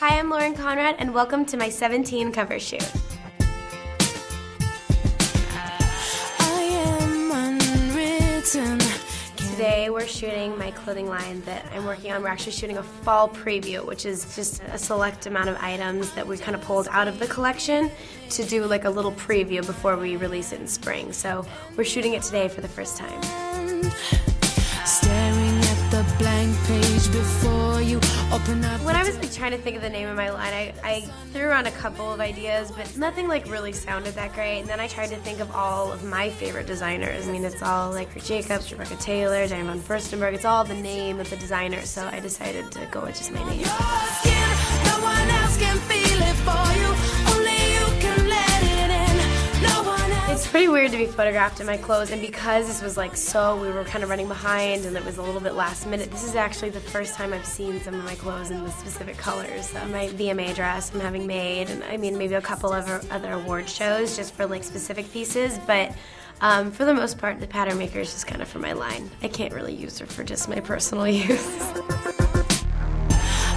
Hi, I'm Lauren Conrad, and welcome to my 17 cover shoot. Today we're shooting my clothing line that I'm working on. We're actually shooting a fall preview, which is just a select amount of items that we kind of pulled out of the collection to do like a little preview before we release it in spring. So we're shooting it today for the first time. Staring at the blank page before you open up. When I was like, trying to think of the name of my line, I threw around a couple of ideas, but nothing like really sounded that great. And then I tried to think of all of my favorite designers. I mean, it's all like Rick Jacobs, Rebecca Taylor, Diane von Furstenberg. It's all the name of the designer, so I decided to go with just my name. Your skin, no one else can feel it for you. Only you can let it in. No one else. It's pretty weird to be photographed in my clothes, and because this was like we were kind of running behind and it was a little bit last minute, this is actually the first time I've seen some of my clothes in the specific colors. So my VMA dress I'm having made, and I mean maybe a couple of other award shows just for like specific pieces, but for the most part the pattern maker is just kind of for my line. I can't really use her for just my personal use.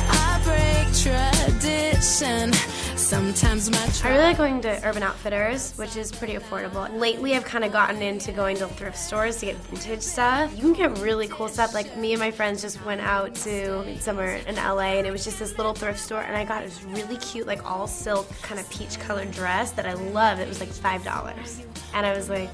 I break tradition. Sometimes I really like going to Urban Outfitters, which is pretty affordable. Lately I've kind of gotten into going to thrift stores to get vintage stuff. You can get really cool stuff. Like me and my friends just went out to somewhere in LA, and it was just this little thrift store, and I got this really cute like all silk kind of peach colored dress that I love. It was like $5. And I was like,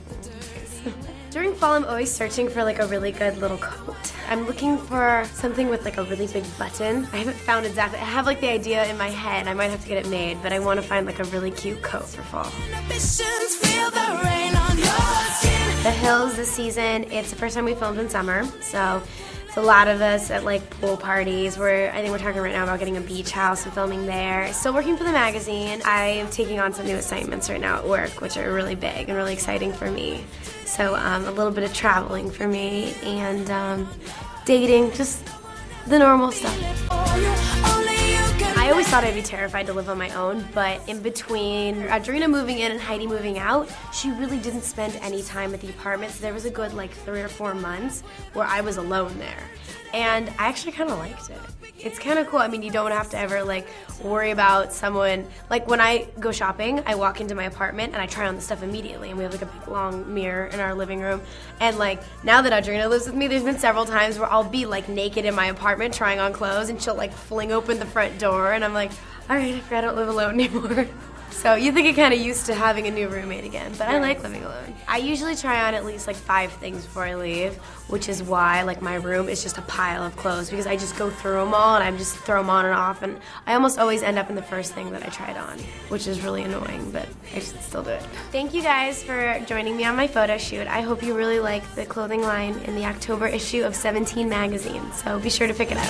During fall, I'm always searching for like a really good little coat. I'm looking for something with like a really big button. I haven't found exactly, I have like the idea in my head. I might have to get it made, but I want to find like a really cute coat for fall. The Hills this season, it's the first time we filmed in summer, so it's a lot of us at like pool parties. I think we're talking right now about getting a beach house and filming there. Still working for the magazine. I'm taking on some new assignments right now at work, which are really big and really exciting for me. So a little bit of traveling for me, and dating, just the normal stuff. I always thought I'd be terrified to live on my own, but in between Audrina moving in and Heidi moving out, she really didn't spend any time at the apartment, so there was a good like 3 or 4 months where I was alone there. And I actually kind of liked it. It's kind of cool. I mean, you don't have to ever like worry about someone. Like when I go shopping, I walk into my apartment and I try on the stuff immediately, and we have like a big long mirror in our living room. And like now that Audrina lives with me, there's been several times where I'll be like naked in my apartment trying on clothes, and she'll like fling open the front door, and I'm like, all right, I forgot I don't live alone anymore. So you think you're kind of used to having a new roommate again, but I like living alone. I usually try on at least like 5 things before I leave, which is why like my room is just a pile of clothes, because I just go through them all and I just throw them on and off, and I almost always end up in the first thing that I tried on, which is really annoying, but I should still do it. Thank you guys for joining me on my photo shoot. I hope you really like the clothing line in the October issue of 17 magazine, so be sure to pick it up.